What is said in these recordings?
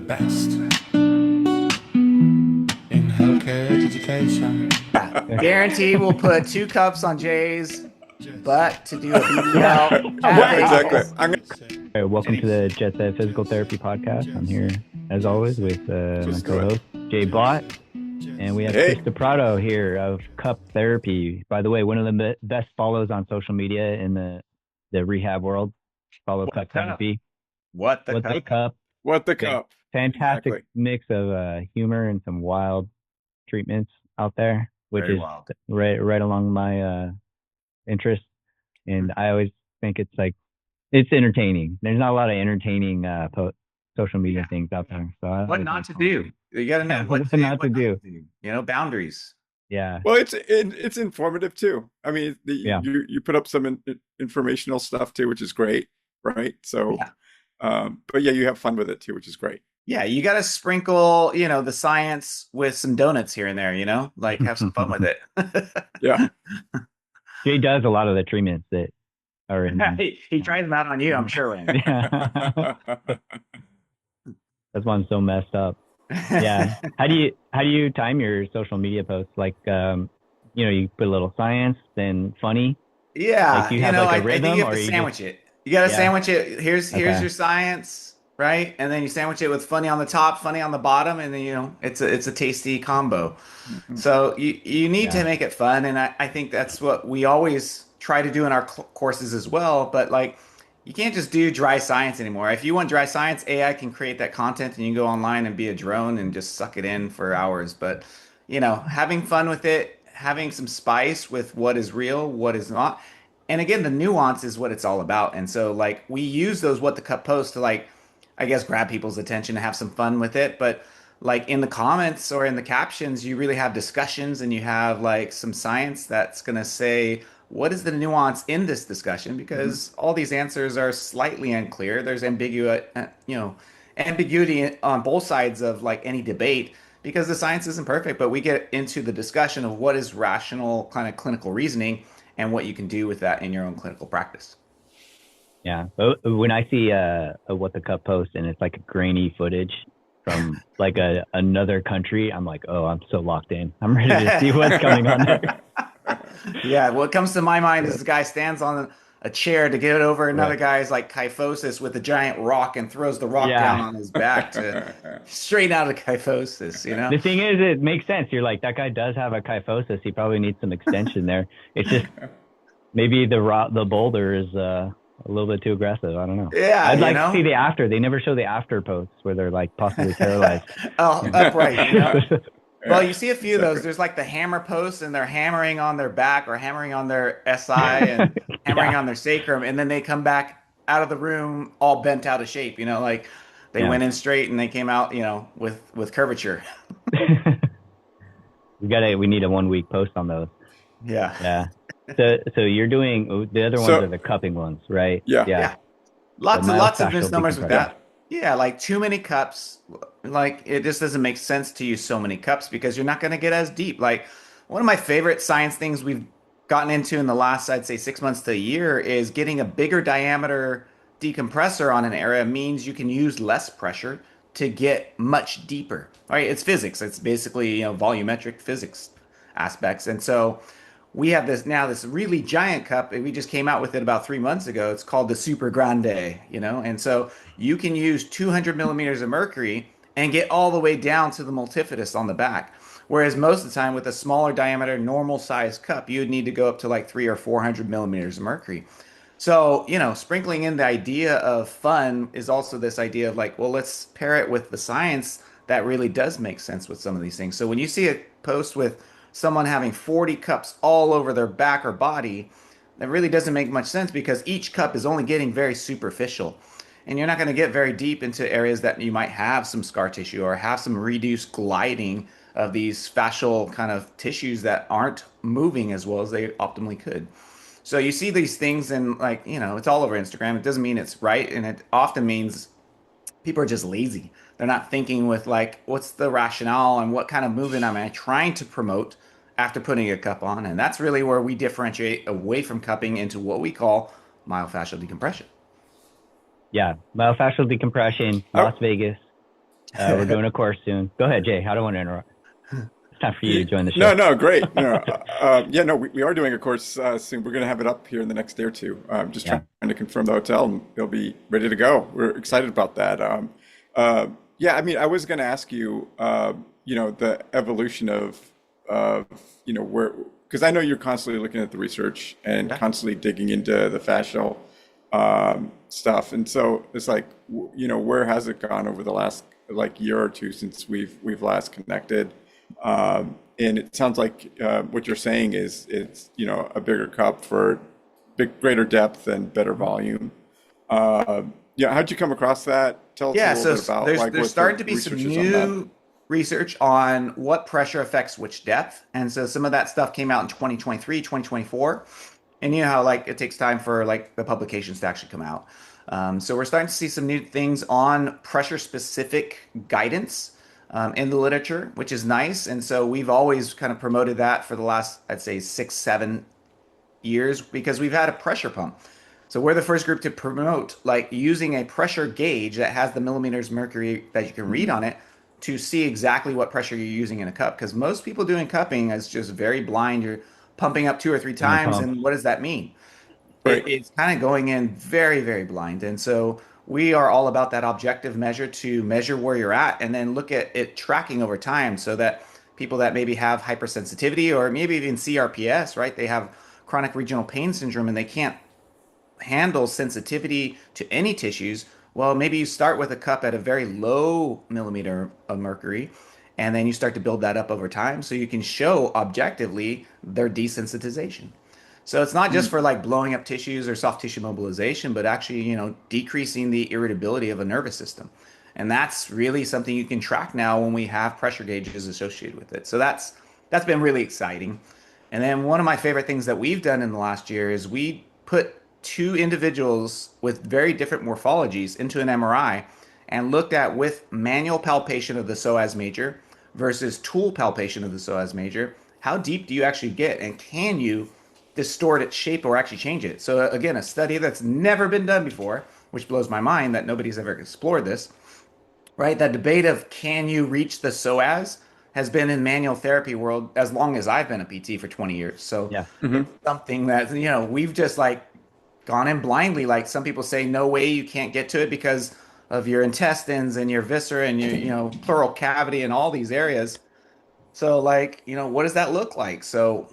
best in healthcare education. Guarantee we'll put 2 cups on Jay's butt to do a BBL. Exactly. Welcome to the JetSet Physical Therapy Podcast. I'm here, as always, with my co-host, Jay Bott. And we have Chris Daprato here of Cup Therapy. By the way, one of the best follows on social media in the rehab world. Follow Cup Therapy. What the cup? What the cup? Fantastic mix of humor and some wild treatments out there, which Very is wild. right along my interest. And I always think it's entertaining. There's not a lot of entertaining social media things out there. So What not to do? You got to know what not to do. You know, boundaries. Yeah. Well, it's informative too. I mean, you put up some informational stuff too, which is great, right? So, but yeah, you have fun with it too, which is great. Yeah, you got to sprinkle, the science with some donuts here and there, like have some fun with it. Yeah. Jay does a lot of the treatments that are in. He tries them out on you, I'm sure. Yeah. That's why I'm so messed up. Yeah. How do you time your social media posts? Like, you put a little science, then funny. Yeah. Like you have a rhythm, I think you have to sandwich it. You got to sandwich it. Here's your science, right? And then you sandwich it with funny on the top, funny on the bottom, and then it's a tasty combo. Mm-hmm. So you need to make it fun, and I think that's what we always try to do in our courses as well. But you can't just do dry science anymore. If you want dry science, AI can create that content, and you can go online and be a drone and just suck it in for hours. But having fun with it, having some spice with what is real, what is not. And again, the nuance is what it's all about. And so we use those What the Cup posts to I guess grab people's attention and have some fun with it. But in the comments or in the captions, you really have discussions, and you have some science that's going to say, what is the nuance in this discussion? Because all these answers are slightly unclear. There's ambiguity on both sides of any debate, because the science isn't perfect, but we get into the discussion of what is rational kind of clinical reasoning and what you can do with that in your own clinical practice. Yeah. When I see a What the Cup post and it's like a grainy footage from another country, I'm like, oh, I'm so locked in. I'm ready to see what's going on there. Yeah, what comes to my mind is the guy stands on a chair to get over another guy's kyphosis with a giant rock and throws the rock down on his back to straighten out a kyphosis, The thing is, it makes sense. You're like, that guy does have a kyphosis. He probably needs some extension there. It's just maybe the boulder is a little bit too aggressive. I don't know. Yeah, I'd like to see the after. They never show the after posts where they're possibly paralyzed. Upright. Well, you see a few of those. There's the hammer posts, and they're hammering on their back or hammering on their SI and hammering on their sacrum, and then they come back out of the room all bent out of shape. They went in straight and they came out, with curvature. We need a 1 week post on those. Yeah. Yeah. So you're doing the other ones are the cupping ones, right? Yeah. Lots of misnomers with that. Yeah, too many cups. It just doesn't make sense to use so many cups because you're not going to get as deep. One of my favorite science things we've gotten into in the last, I'd say 6 months to a year, is getting a bigger diameter decompressor on an area means you can use less pressure to get much deeper. All right, it's physics. It's basically, volumetric physics aspects. And so we have this really giant cup, and we just came out with it about 3 months ago. It's called the Super Grande, and so you can use 200 millimeters of mercury and get all the way down to the multifidus on the back. Whereas most of the time with a smaller diameter, normal size cup, you would need to go up to 300 or 400 millimeters of mercury. So, sprinkling in the idea of fun is also this idea of well, let's pair it with the science that really does make sense with some of these things. So when you see a post with someone having 40 cups all over their back or body, that really doesn't make much sense because each cup is only getting very superficial. And you're not going to get very deep into areas that you might have some scar tissue or have some reduced gliding of these fascial kind of tissues that aren't moving as well as they optimally could. So you see these things and it's all over Instagram. It doesn't mean it's right. And it often means people are just lazy. They're not thinking with what's the rationale and what kind of movement am I trying to promote after putting a cup on. And that's really where we differentiate away from cupping into what we call myofascial decompression. Yeah, myofascial decompression, Las Vegas. We're doing a course soon. Go ahead, Jay. I don't want to interrupt. It's time for you to join the No, show. no, great. No, yeah, no, we are doing a course soon. We're going to have it up here in the next day or two. Just Yeah. trying to confirm the hotel, and it'll be ready to go. We're excited about that. Yeah, I mean, I was going to ask you, the evolution of, where, because I know you're constantly looking at the research and Yeah. constantly digging into the fascial stuff, and so it's like, where has it gone over the last like year or two since we've last connected? And it sounds like what you're saying is it's a bigger cup for greater depth and better volume. Yeah, how'd you come across that? Tell us a Yeah, little so bit about there's like there's what the starting to be some research is on that. new research on what pressure affects which depth. And so some of that stuff came out in 2023, 2024. And you know how like it takes time for like the publications to actually come out. So we're starting to see some new things on pressure specific guidance in the literature, which is nice. And so we've always kind of promoted that for the last, I'd say, 6, 7 years because we've had a pressure pump. So we're the first group to promote like using a pressure gauge that has the millimeters mercury that you can read Mhm. on it to see exactly what pressure you're using in a cup. Because most people doing cupping is just very blind. You're pumping up 2 or 3 In the times, pump. and what does that mean? Right. It's kind of going in very, very blind. And so we are all about that objective measure to measure where you're at and then look at it tracking over time so that people that maybe have hypersensitivity or maybe even CRPS, right? They have chronic regional pain syndrome and they can't handle sensitivity to any tissues. Well, maybe you start with a cup at a very low millimeter of mercury, and then you start to build that up over time so you can show objectively their desensitization. So it's not just Mm. for like blowing up tissues or soft tissue mobilization, but actually, decreasing the irritability of a nervous system. And that's really something you can track now when we have pressure gauges associated with it. So that's been really exciting. And then one of my favorite things that we've done in the last year is we put 2 individuals with very different morphologies into an MRI and looked at with manual palpation of the psoas major versus tool palpation of the psoas major, how deep do you actually get and can you distort its shape or actually change it? So again, a study that's never been done before, which blows my mind that nobody's ever explored this, right? That debate of can you reach the psoas has been in manual therapy world as long as I've been a PT for 20 years. So Yeah. Hmm. it's something that, we've just like gone in blindly. Like some people say, no way you can't get to it because of your intestines and your viscera and your, pleural cavity and all these areas. So like, what does that look like? So,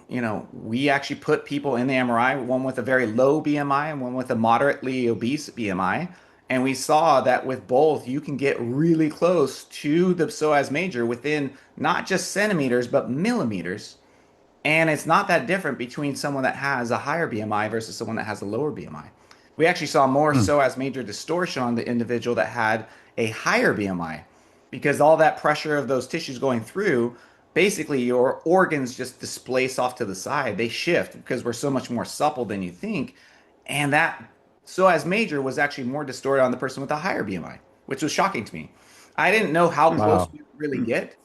we actually put people in the MRI, one with a very low BMI and one with a moderately obese BMI. And we saw that with both, you can get really close to the psoas major within not just centimeters, but millimeters. And it's not that different between someone that has a higher BMI versus someone that has a lower BMI. We actually saw more Hmm. psoas major distortion on the individual that had a higher BMI because all that pressure of those tissues going through, basically your organs just displace off to the side. They shift because we're so much more supple than you think. And that psoas major was actually more distorted on the person with a higher BMI, which was shocking to me. I didn't know how close Wow. we would really get.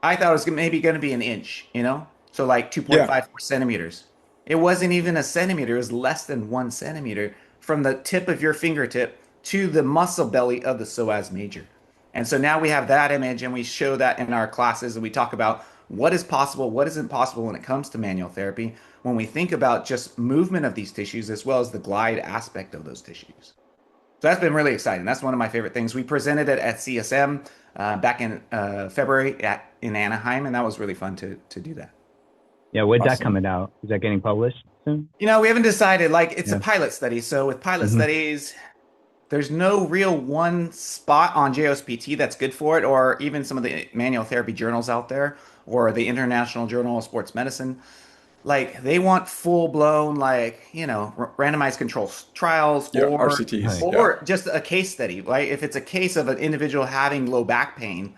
I thought it was maybe going to be an inch. So like Yeah. 2.54 centimeters. It wasn't even a centimeter. It was less than 1 centimeter from the tip of your fingertip to the muscle belly of the psoas major. And so now we have that image and we show that in our classes and we talk about what is possible, what isn't possible when it comes to manual therapy when we think about just movement of these tissues as well as the glide aspect of those tissues. So that's been really exciting. That's one of my favorite things. We presented it at CSM back in February in Anaheim, and that was really fun to do that. Yeah. When's that Awesome. coming out? Is that getting published soon? We haven't decided. Like, it's a Yeah. pilot study. So with pilot Hmm. studies, there's no real one spot on JOSPT that's good for it, or even some of the manual therapy journals out there, or the International Journal of Sports Medicine. Like, they want full blown, like, randomized control trials, Yeah. or RCTs. Right. Yeah. or just a case study. Right? If it's a case of an individual having low back pain,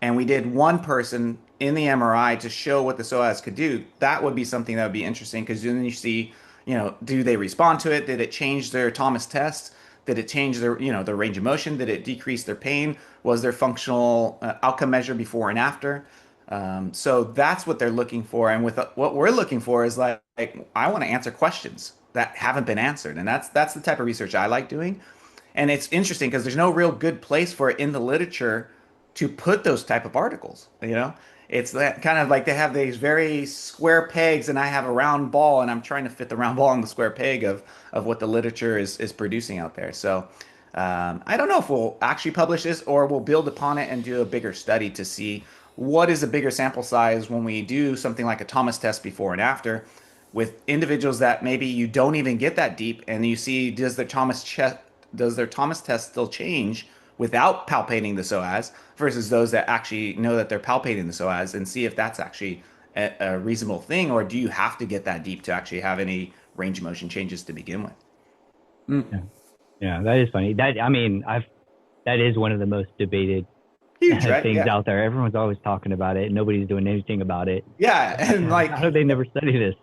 and we did one person in the MRI to show what the psoas could do, that would be something that would be interesting because then you see, do they respond to it? Did it change their Thomas test? Did it change their range of motion? Did it decrease their pain? Was there functional outcome measure before and after? So that's what they're looking for. And with what we're looking for is like I want to answer questions that haven't been answered. And that's the type of research I like doing. And it's interesting because there's no real good place for it in the literature to put those type of particles, you know? It's that kind of like they have these very square pegs and I have a round ball and I'm trying to fit the round ball in the square peg of what the literature is producing out there. So I don't know if we'll actually publish this or we'll build upon it and do a bigger study to see what is a bigger sample size when we do something like a Thomas test before and after with individuals that maybe you don't even get that deep and you see does their Thomas test still change without palpating the psoas versus those that actually know that they're palpating the psoas and see if that's actually a reasonable thing, or do you have to get that deep to actually have any range of motion changes to begin with? Yeah, that is funny. That is one of the most debated Huge, right? things out there. Everyone's always talking about it. Nobody's doing anything about it. Yeah, and like, how do they never study this?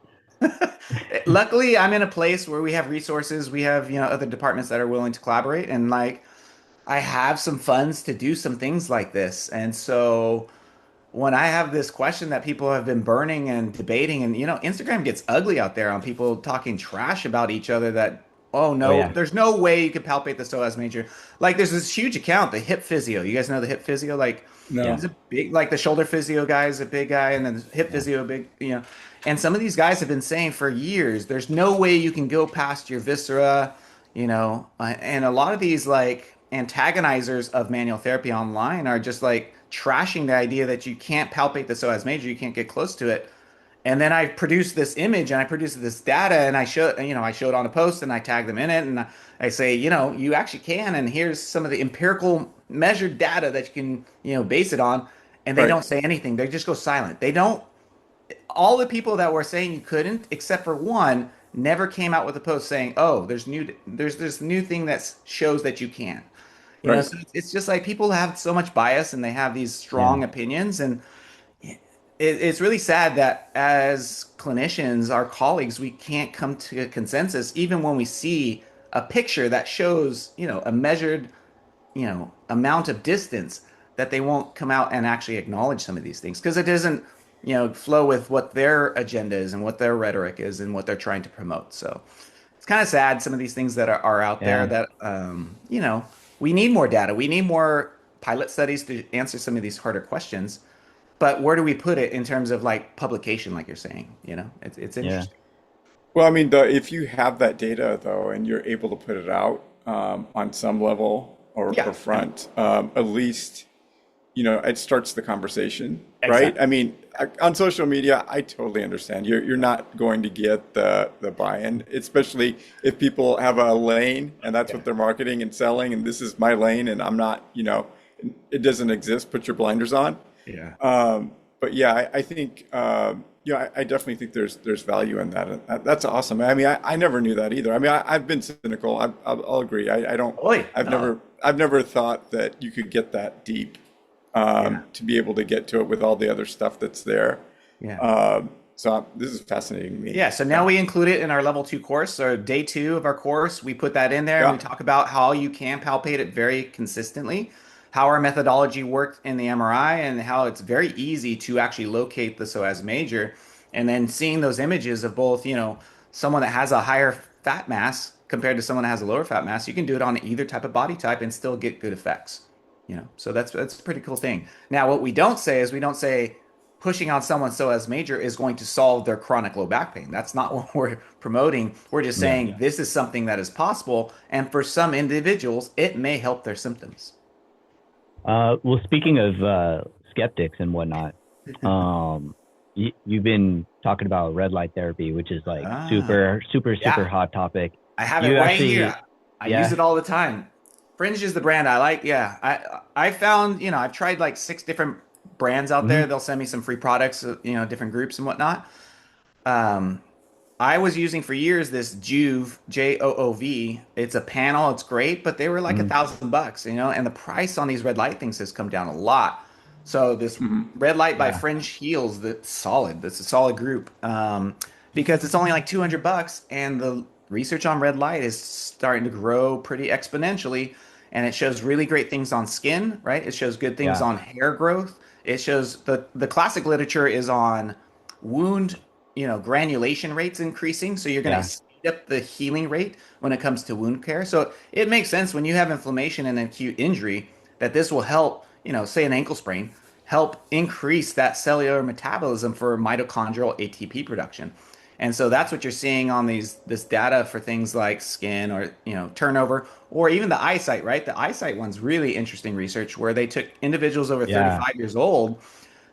Luckily, I'm in a place where we have resources. We have, other departments that are willing to collaborate, and like, I have some funds to do some things like this. And so when I have this question that people have been burning and debating, and Instagram gets ugly out there on people talking trash about each other that, oh no, there's no way you could palpate the psoas major. Like there's this huge account, the hip physio. You guys know the hip physio? Like he's a big, like the shoulder physio guy is a big guy, and then the hip physio big, And some of these guys have been saying for years, there's no way you can go past your viscera, and a lot of these like antagonizers of manual therapy online are just like trashing the idea that you can't palpate the psoas major, you can't get close to it. And then I produced this image and I produced this data and I showed on a post and I tagged them in it and I say, you actually can, and here's some of the empirical measured data that you can, base it on. And they don't say anything. They just go silent. They don't, all the people that were saying you couldn't, except for one, never came out with a post saying, oh, there's this new thing that shows that you can. So it's just like people have so much bias and they have these strong opinions, and it's really sad that as clinicians, our colleagues, we can't come to a consensus even when we see a picture that shows, a measured, amount of distance, that they won't come out and actually acknowledge some of these things because it doesn't, flow with what their agenda is and what their rhetoric is and what they're trying to promote. So it's kind of sad, some of these things that are out there that, we need more data. We need more pilot studies to answer some of these harder questions. But where do we put it in terms of like publication, like you're saying? It's interesting. Yeah. Well, I mean, if you have that data though, and you're able to put it out on some level or front, at least, it starts the conversation, right? I mean, on social media, I totally understand. You're not going to get the buy-in, especially if people have a lane and that's what they're marketing and selling, and this is my lane and I'm not, it doesn't exist. Put your blinders on. Yeah. But yeah, I think, I definitely think there's value in that. That's awesome. I mean, I never knew that either. I mean, I've been cynical. I'll agree. I've never thought that you could get that deep to be able to get to it with all the other stuff that's there. So this is fascinating to me. Yeah. So now we include it in our level 2 course. So day 2 of our course, we put that in there and we talk about how you can palpate it very consistently, how our methodology worked in the MRI, and how it's very easy to actually locate the psoas major. And then seeing those images of both, someone that has a higher fat mass compared to someone that has a lower fat mass, you can do it on either type of body type and still get good effects. So that's a pretty cool thing. Now, what we don't say is pushing on someone's psoas major is going to solve their chronic low back pain. That's not what we're promoting. We're just saying this is something that is possible, and for some individuals, it may help their symptoms. Well, speaking of skeptics and whatnot, you've been talking about red light therapy, which is like super hot topic. I have it right here. I use it all the time. Fringe is the brand I like. Yeah, I found, I've tried like 6 different brands out there. They'll send me some free products, different groups and whatnot. I was using for years this Joov, Joov. It's a panel. It's great, but they were like $1,000, and the price on these red light things has come down a lot. So this red light by Fringe heals. That's solid. That's a solid group because it's only like $200, and the research on red light is starting to grow pretty exponentially, and it shows really great things on skin, right? It shows good things on hair growth. It shows the classic literature is on wound, granulation rates increasing. So you're going to speed up the healing rate when it comes to wound care. So it makes sense when you have inflammation and acute injury that this will help, say an ankle sprain, help increase that cellular metabolism for mitochondrial ATP production. And so that's what you're seeing on this data for things like skin or turnover or even the eyesight, right? The eyesight one's really interesting research where they took individuals over Yeah. 35 years old.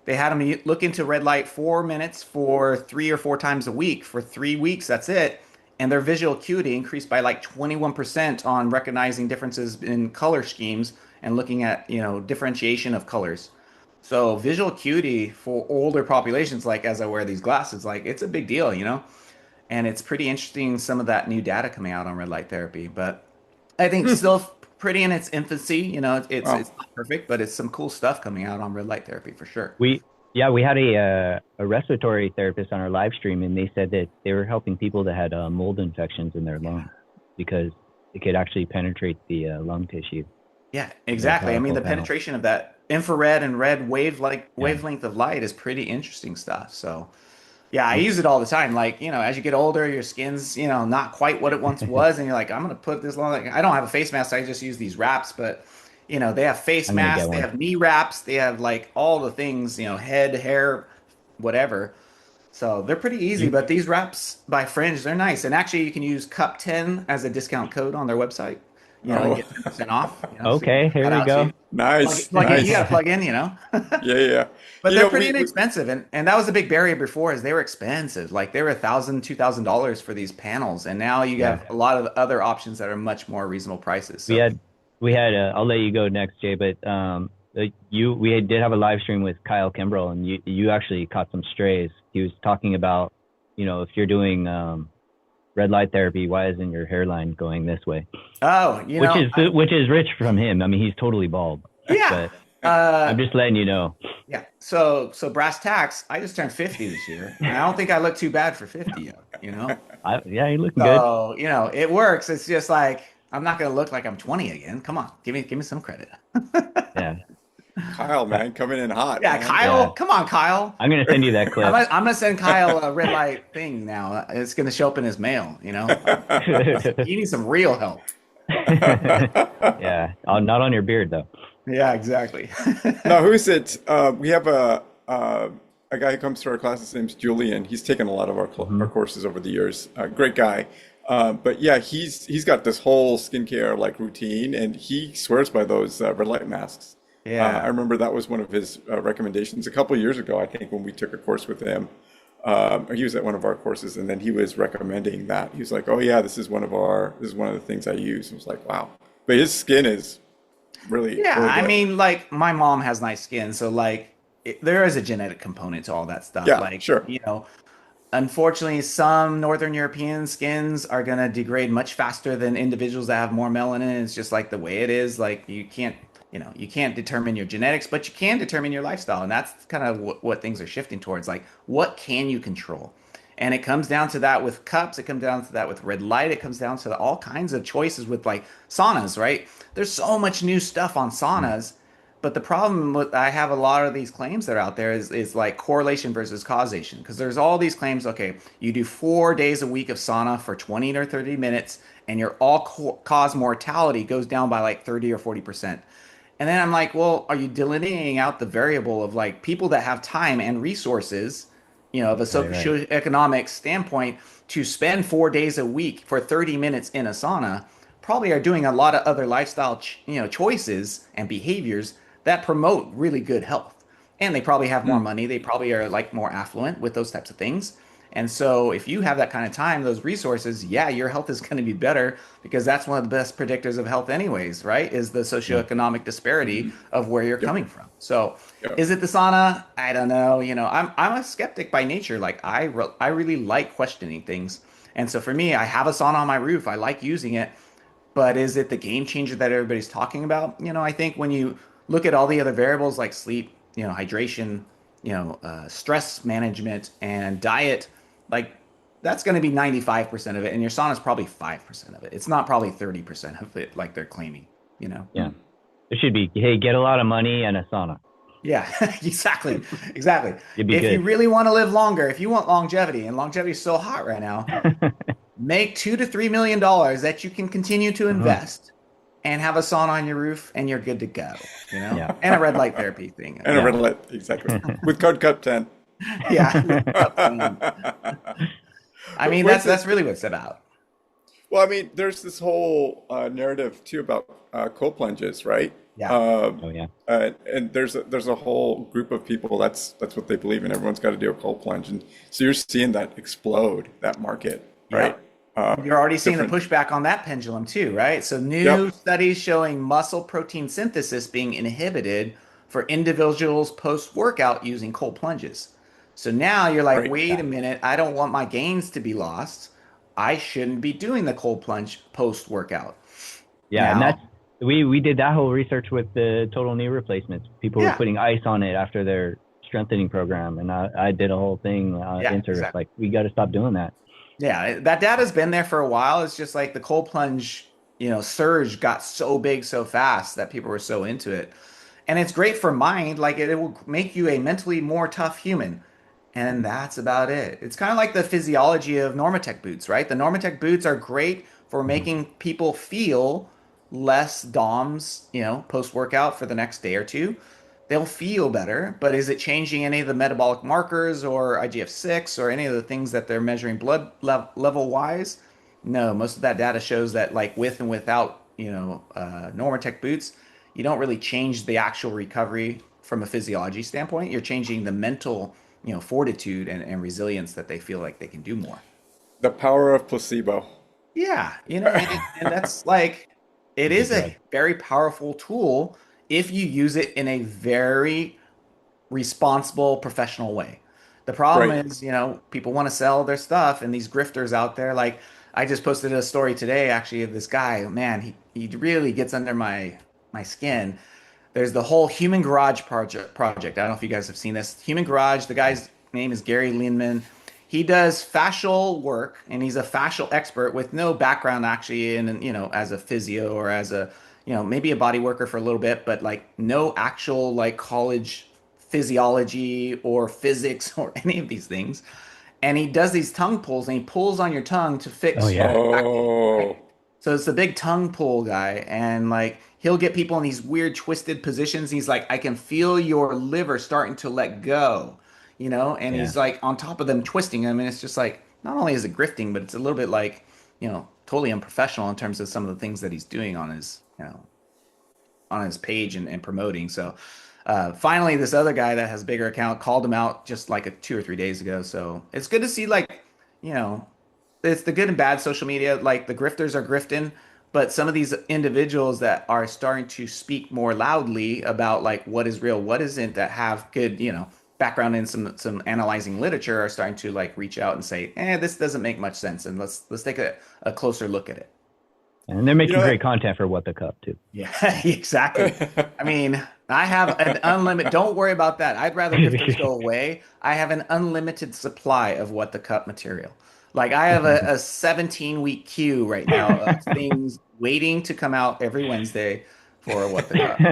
They had them look into red light 4 minutes for 3 or 4 times a week for 3 weeks. That's it. And their visual acuity increased by like 21% on recognizing differences in color schemes and looking at, differentiation of colors. So visual acuity for older populations, like as I wear these glasses, like it's a big deal. And it's pretty interesting some of that new data coming out on red light therapy. But I think still pretty in its infancy. It's not perfect, but it's some cool stuff coming out on red light therapy for sure. We had a respiratory therapist on our live stream, and they said that they were helping people that had mold infections in their lungs because it could actually penetrate the lung tissue. Yeah, exactly. I mean, the penetration of that infrared and red wavelength of light is pretty interesting stuff. So, yeah, I use it all the time. Like, as you get older, your skin's, not quite what it once was. And you're like, I'm going to put this long. Like, I don't have a face mask. I just use these wraps. But, they have face masks. They have knee wraps. They have like all the things, head, hair, whatever. So they're pretty easy. But these wraps by Fringe, they're nice. And actually, you can use Cup10 as a discount code on their website. And get 10% off. Okay, here we go. Nice. You got to plug in, Yeah. But they're pretty inexpensive. And that was a big barrier before is they were expensive. Like they were $1,000, $2,000 for these panels. And now you have a lot of other options that are much more reasonable prices. So. We had I'll let you go next, Jay, but we did have a live stream with Kyle Kimbrell, and you actually caught some strays. He was talking about, if you're doing red light therapy, why isn't your hairline going this way? Oh, which is rich from him. I mean, he's totally bald. Yeah. But I'm just letting you know. Yeah. So brass tacks, I just turned 50 this year. And I don't think I look too bad for 50 yet, you're looking good. So, it works. It's just like, I'm not going to look like I'm 20 again. Come on. Give me some credit. Yeah. Kyle, man, coming in hot. Yeah, man. Kyle. Yeah. Come on, Kyle. I'm going to send you that clip. I'm going to send Kyle a red light thing now. It's going to show up in his mail, He needs some real help. Yeah. Not on your beard, though. Yeah, exactly. No, who is it? We have a guy who comes to our class. His name's Julian. He's taken a lot of our courses over the years. Great guy. But yeah, he's got this whole skincare like routine, and he swears by those red light masks. Yeah, I remember that was one of his recommendations a couple of years ago. I think when we took a course with him, he was at one of our courses, and then he was recommending that. He was like, "Oh yeah, this is one of the things I use." I was like, "Wow!" But his skin is really yeah. really I good. mean, like my mom has nice skin, so like there is a genetic component to all that stuff. Yeah, like sure. Unfortunately, some Northern European skins are going to degrade much faster than individuals that have more melanin. It's just like the way it is. Like you can't determine your genetics, but you can determine your lifestyle. And that's kind of what things are shifting towards. Like, what can you control? And it comes down to that with cups. It comes down to that with red light. It comes down to all kinds of choices with like saunas, right? There's so much new stuff on saunas. But the problem with I have a lot of these claims that are out there is like correlation versus causation. Because there's all these claims, okay, you do 4 days a week of sauna for 20 or 30 minutes, and your all-cause mortality goes down by like 30 or 40%. And then I'm like, well, are you delineating out the variable of like people that have time and resources, of a socioeconomic standpoint to spend 4 days a week for 30 minutes in a sauna, probably are doing a lot of other lifestyle, choices and behaviors that promote really good health. And they probably have more money. They probably are like more affluent with those types of things. And so if you have that kind of time, those resources, yeah, your health is going to be better because that's one of the best predictors of health anyways, right? Is the socioeconomic disparity of where you're coming from. So is it the sauna? I don't know. I'm a skeptic by nature. Like I really like questioning things. And so for me, I have a sauna on my roof. I like using it. But is it the game changer that everybody's talking about? I think when you look at all the other variables like sleep, hydration, stress management and diet, like that's going to be 95% of it. And your sauna is probably 5% of it. It's not probably 30% of it like they're claiming, Yeah. It should be, hey, get a lot of money and a sauna. Yeah, exactly. If good. You really want to live longer, if you want longevity, and longevity is so hot right now, make $2 to $3 million that you can continue to invest and have a sauna on your roof, and you're good to go. You know, Yeah. and a red light therapy thing. And a red light, exactly. With card cup tent. Yeah, I mean Where's that's really what it's about. Well, I mean, there's this whole narrative too about cold plunges, right? Yeah. Oh yeah. And there's a whole group of people that's what they believe in. Everyone's got to do a cold plunge, and so you're seeing that explode, that market, right? You're already seeing the Different. pushback on that pendulum too, right? So new Yep. studies showing muscle protein synthesis being inhibited for individuals post-workout using cold plunges. So now you're like, Right. wait a minute, I don't want my gains to be lost. I shouldn't be doing the cold plunge post-workout. Yeah, and Now, that's we did that whole research with the total knee replacements. People were yeah, putting ice on it after their strengthening program, and I did a whole thing yeah, in service. exactly. Like, we got to stop doing that. Yeah, that data's been there for a while. It's just like the cold plunge, surge got so big so fast that people were so into it. And it's great for mind, like it will make you a mentally more tough human. And that's about it. It's kind of like the physiology of Normatec boots, right? The Normatec boots are great for Mhm. making people feel less DOMS, post workout for the next day or two. They'll feel better, but is it changing any of the metabolic markers or IGF-6 or any of the things that they're measuring blood level wise? No, most of that data shows that like with and without, Normatec boots, you don't really change the actual recovery from a physiology standpoint. You're changing the mental, fortitude and resilience that they feel like they can do more. The power of placebo. Yeah, and that's like it It's a is drug. a very powerful tool if you use it in a very responsible, professional way. The problem Right. is, people want to sell their stuff and these grifters out there. Like I just posted a story today actually of this guy. Man, he really gets under my skin. There's the whole Human Garage project. I don't know if you guys have seen this. Human Garage, the guy's name is Gary Leanman. He does fascial work and he's a fascial expert with no background actually in, as a physio or as a, maybe a body worker for a little bit, but like no actual like college physiology or physics or any of these things. And he does these tongue pulls and he pulls on your tongue to Oh fix yeah. your back pain. Oh, So it's a big tongue pull guy, and like he'll get people in these weird twisted positions. He's like, I can feel your liver starting to let go, and Yeah. he's like on top of them twisting them, and it's just like not only is it grifting, but it's a little bit like, totally unprofessional in terms of some of the things that he's doing on his page and promoting. So finally, this other guy that has a bigger account called him out just like 2 or 3 days ago. So it's good to see like, you know, it's the good and bad social media. Like the grifters are grifting, but some of these individuals that are starting to speak more loudly about like what is real, what isn't, that have good, background in some analyzing literature are starting to like reach out and say, this doesn't make much sense, and let's take a closer look at it. And they're you making know great content for What the Cup too. Yeah, exactly. I mean, I have an unlimited, don't worry about that. I'd rather grifters go away. I have an unlimited supply of what the cup material. Like I have a 17-week queue right now of things waiting to come out every Wednesday for what the cup.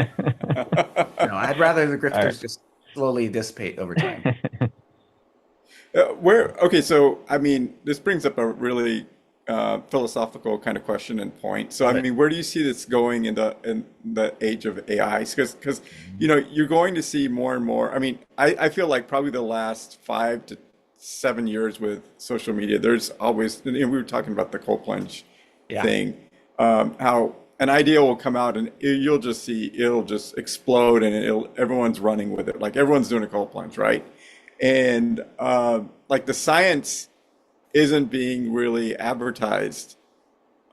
I'd rather the All right. grifters just slowly dissipate over time. okay, so I mean, this brings up a really philosophical kind of question and point. So I Love it. mean, where do you see this going in the age of AI? Because you're going to see more and more. I mean, I feel like probably the last 5 to 7 years with social media, there's always, we were talking about the cold plunge Yeah. thing, how an idea will come out and you'll just see it'll just explode and everyone's running with it. Like everyone's doing a cold plunge, right? And like the science isn't being really advertised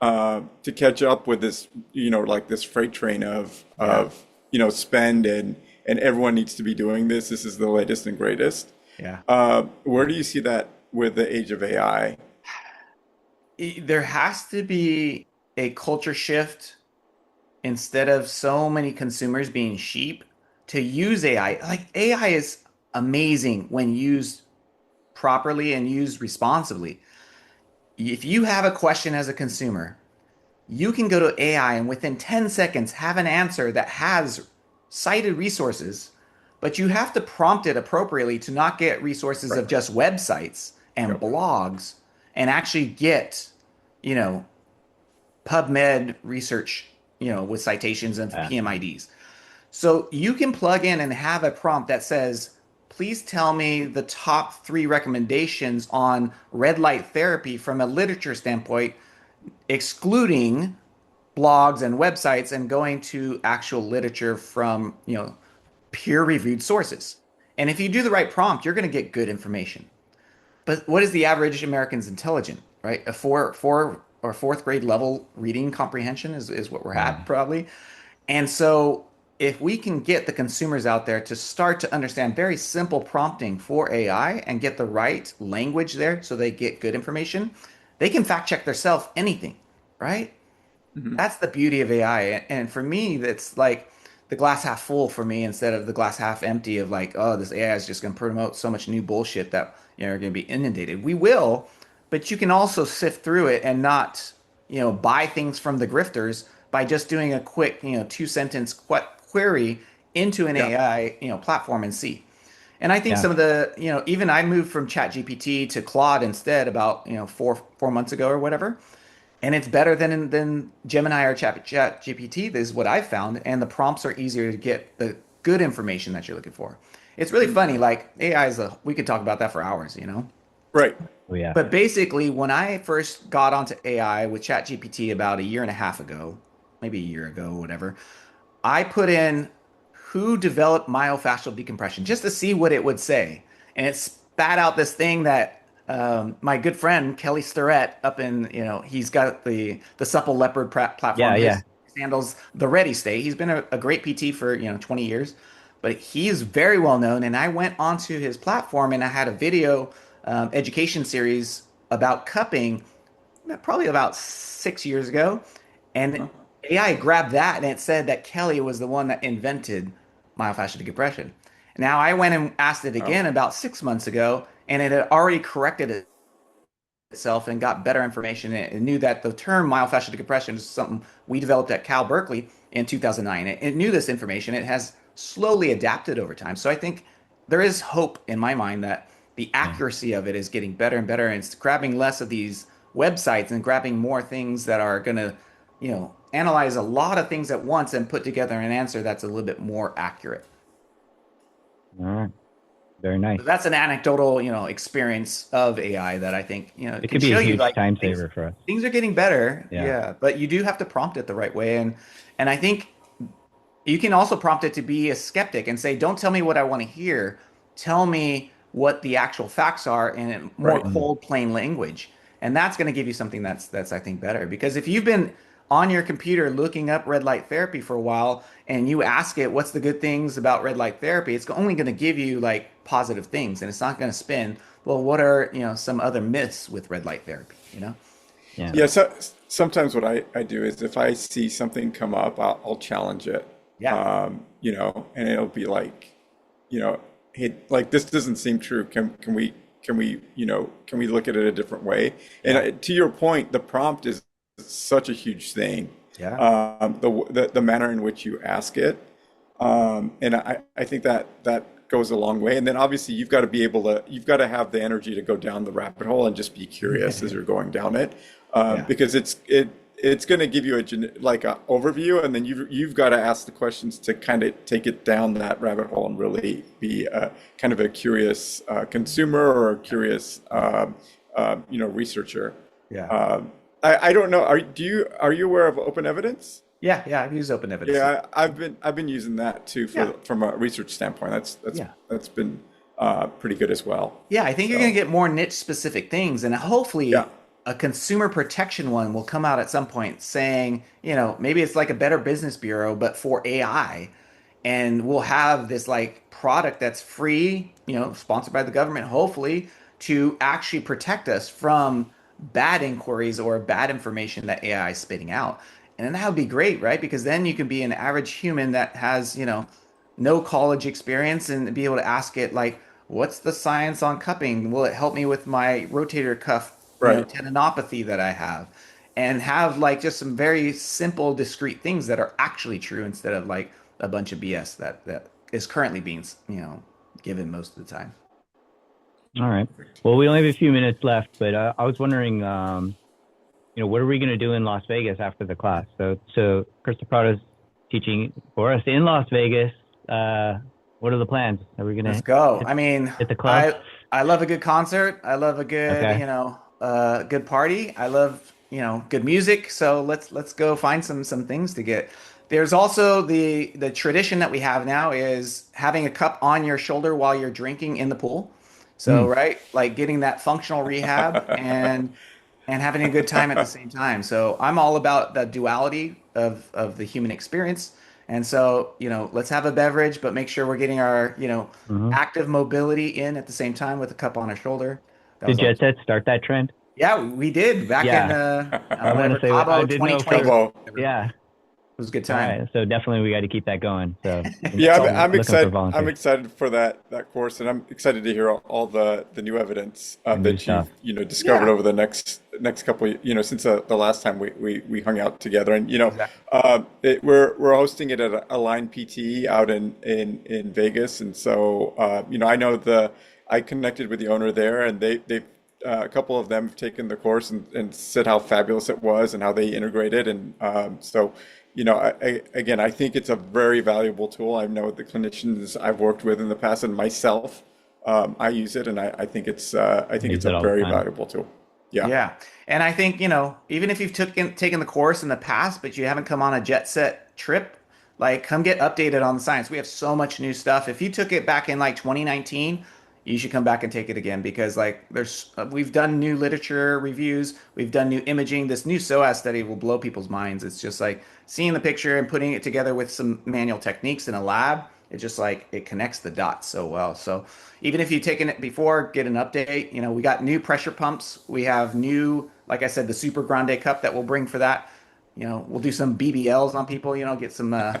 to catch up with this, like this freight train of Yeah. spend and everyone needs to be doing this. This is the latest and greatest. Yeah. Where do you see that with the age of AI? There has to be a culture shift instead of so many consumers being sheep to use AI. Like AI is amazing when used properly and used responsibly. If you have a question as a consumer, you can go to AI and within 10 seconds have an answer that has cited resources, but you have to prompt it appropriately to not get resources Right. of just websites and Yep. blogs and actually get, you know, PubMed research with citations and PMIDs. So you can plug in and have a prompt that says, please tell me the top 3 recommendations on red light therapy from a literature standpoint, excluding blogs and websites and going to actual literature from, peer-reviewed sources. And if you do the right prompt, you're going to get good information. But what is the average American's intelligent, right? A four or fourth grade level reading comprehension is what we're at probably. And so if we can get the consumers out there to start to understand very simple prompting for AI and get the right language there so they get good information, they can fact check themselves anything, right? That's the beauty of AI. And for me, that's like the glass half full for me instead of the glass half empty of like, oh, this AI is just going to promote so much new bullshit that are going to be inundated. We will, but you can also sift through it and not, buy things from the grifters by just doing a quick, 2 sentence query into an AI, platform and see. And I think some of the, even I moved from ChatGPT to Claude instead about, 4 months ago or whatever. And it's better than Gemini or ChatGPT. This is what I've found, and the prompts are easier to get the good information that you're looking for. It's really funny. Like AI we could talk about that for hours, Right. Oh, yeah. But basically, when I first got onto AI with ChatGPT about a year and a half ago, maybe a year ago, whatever, I put in who developed myofascial decompression just to see what it would say, and it spat out this thing that my good friend Kelly Starrett up in, he's got the Supple Leopard platform. Yeah. His handles the Ready State. He's been a great PT for 20 years, but he is very well known. And I went onto his platform and I had a video education series about cupping, probably about 6 years ago, and AI grabbed that and it said that Kelly was the one that invented myofascial decompression. Now I went and asked it again about 6 months ago, and it had already corrected itself and got better information. It knew that the term myofascial decompression is something we developed at Cal Berkeley in 2009. It knew this information. It has slowly adapted over time. So I think there is hope in my mind that the accuracy of it is getting better and better, and it's grabbing less of these websites and grabbing more things that are going to, analyze a lot of things at once and put together an answer that's a little bit more accurate. All right. Very nice. So that's an anecdotal, experience of AI that I think, it could be a huge time saver for us. Things are getting better. Yeah. But you do have to prompt it the right way. And I think you can also prompt it to be a skeptic and say, don't tell me what I want to hear. Tell me what the actual facts are in more cold, plain language. And that's going to give you something that's I think better. Because if you've been on your computer looking up red light therapy for a while and you ask it what's the good things about red light therapy, it's only going to give you like positive things, and it's not going to spin, well, what are some other myths with red light therapy? So sometimes what I do is if I see something come up, I'll challenge it. And it'll be like, hey, like this doesn't seem true. Can we look at it a different way? And to your point, the prompt is such a huge thing. The manner in which you ask it, and I think that goes a long way. And then obviously you've got to have the energy to go down the rabbit hole and just be curious as you're going down it, because it's going to give you a overview, and then you've got to ask the questions to kind of take it down that rabbit hole and really be kind of a curious consumer or a curious researcher. I don't know. Are you aware of open evidence? Yeah, I've used open evidence. Yeah, I've been using that too from a research standpoint. That's been pretty good as well. Yeah, I think you're going to get more niche specific things, and hopefully a consumer protection one will come out at some point saying, maybe it's like a Better Business Bureau, but for AI, and we'll have this like product that's free, sponsored by the government, hopefully, to actually protect us from bad inquiries or bad information that AI is spitting out. And then that would be great, right? Because then you can be an average human that has, no college experience and be able to ask it like, what's the science on cupping? Will it help me with my rotator cuff tendinopathy that I have? And have like just some very simple, discrete things that are actually true instead of like a bunch of BS that is currently being, given most of the time. All right. Well, we only have a few minutes left, but I was wondering, what are we going to do in Las Vegas after the class? So Chris Daprato's teaching for us in Las Vegas. What are the plans? Are we going to Let's go. I mean, hit the club? I love a good concert. I love a good, Okay. good party. I love, good music. So let's go find some things to get. There's also the tradition that we have now is having a cup on your shoulder while you're drinking in the pool. So, right, like getting that functional rehab and having a good time at the same time. So I'm all about the duality of the human experience. And so, let's have a beverage, but make sure we're getting our, active mobility in at the same time with a cup on our shoulder. Did JetSet start that trend? Yeah, we did back in I want to say Cabo I didn't know 2020. Cabo. Yeah. It was a good All time. right. So definitely we got to keep that going. So Yeah, I'm looking for excited. I'm volunteers. excited for that course, and I'm excited to hear all the new evidence new that stuff. you've discovered Yeah. over the next couple since the last time we hung out together. And we're hosting it at Align PT out in Vegas, and so I know I connected with the owner there, and they a couple of them have taken the course and said how fabulous it was and how they integrated, and so. I think it's a very valuable tool. I know the clinicians I've worked with in the past and myself, I use it, and I think it's a very valuable tool. Yeah. Yeah. And I think, even if you've taken the course in the past, but you haven't come on a JetSet trip, like come get updated on the science. We have so much new stuff. If you took it back in like 2019, you should come back and take it again because we've done new literature reviews, we've done new imaging. This new Psoas study will blow people's minds. It's just like seeing the picture and putting it together with some manual techniques in a lab. It just it connects the dots so well. So even if you've taken it before, get an update. We got new pressure pumps. We have new, like I said, the Super Grande cup that we'll bring for that. We'll do some BBLs on people. Get some fun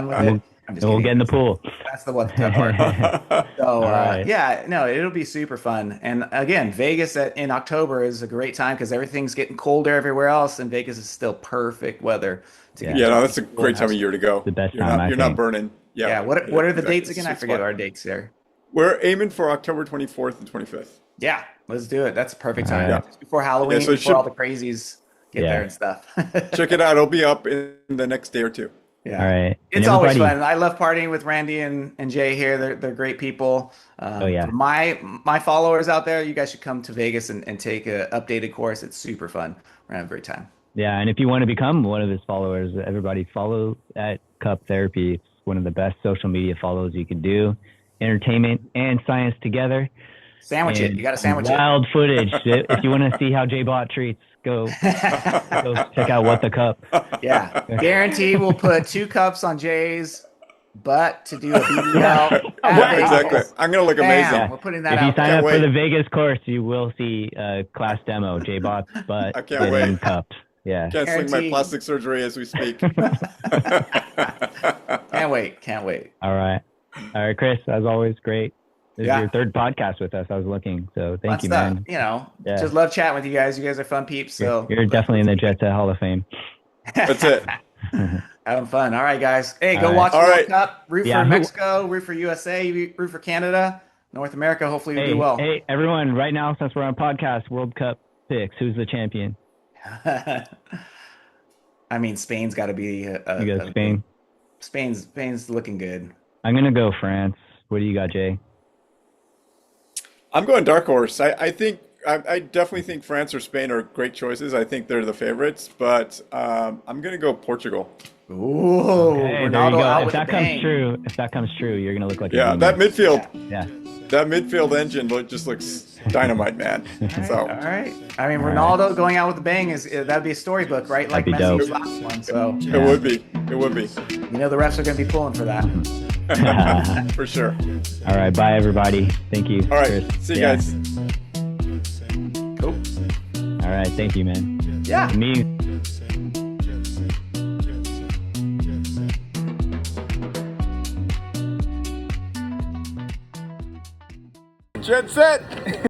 with it. I'm just We'll kidding. get in the pool. That's the part. So right. yeah, no, it'll be super fun. And again, Vegas in October is a great time because everything's getting colder everywhere else, and Vegas is still perfect weather to get. Yeah, no, that's a great time of year to go. The best You're time, not, I you're not think. burning. Yeah. Yeah. What are the exactly. dates again? I It's forget fun. our dates there. We're aiming for October 24th and 25th. Yeah, let's do it. That's a perfect time. All right. Just before Halloween, Yeah, so it before should- all the crazies get Yeah. there and stuff. Check it out. It'll be up in the next day or two. Yeah. All right. It's And always everybody- fun. I love partying with Randy and Jay here. They're great people. yeah. For my followers out there, you guys should come to Vegas and take an updated course. It's super fun. We're gonna have a great time. Yeah, and if you want to become one of his followers, everybody follow at Cup Therapy. It's one of the best social media follows you can do. Entertainment and science together. Sandwich it. And You got to sandwich it. wild footage. If you want to see how J-Bot treats, go check out What the Cup. Yeah, guarantee we'll put 2 cups on Jay's butt to do a BBL. at Vegas. Exactly. I'm gonna look Bam, amazing. we're putting that If you out sign there. up for wait. the Vegas course, you will see a class demo, J-Bot's butt I can't getting wait. cupped. Yeah. Can't sling my Guaranteed. plastic surgery as we speak. Can't wait. All right, Chris, as always, great. This Yeah. is your 3rd podcast with us. I was looking, so thank Fun you, stuff. man. Yeah. Just love chatting with you guys. You guys are fun peeps. So You're definitely in the JetSet Hall of Fame. That's it. having fun. All right, guys. Hey, All go right. watch the All World right. Cup. Root Yeah, for who- Mexico. Root for USA. Root for Canada. North America. Hopefully we do well. Hey, everyone! Right now, since we're on podcast, World Cup picks. Who's the champion? I mean, Spain's got to be. You got Spain. Spain's looking good. I'm gonna go France. What do you got, Jay? I'm going dark horse. I definitely think France or Spain are great choices. I think they're the favorites, but I'm going to go Portugal. Ooh, Hey, there you Ronaldo out go. If with that the comes bang. true, you're gonna look like Yeah, a that genius. midfield, Yeah. that midfield engine just looks dynamite, man. All So right. I mean, All right. Ronaldo going out with a bang that'd be a storybook, right? Like That'd be Messi's dope. last one. So it would be. It would be the refs are going to be pulling for that. for sure. All right, bye everybody. Thank you. All right, Chris. see you Yeah. guys. Cool. All right, thank you, man. Yeah. Me. Jet set.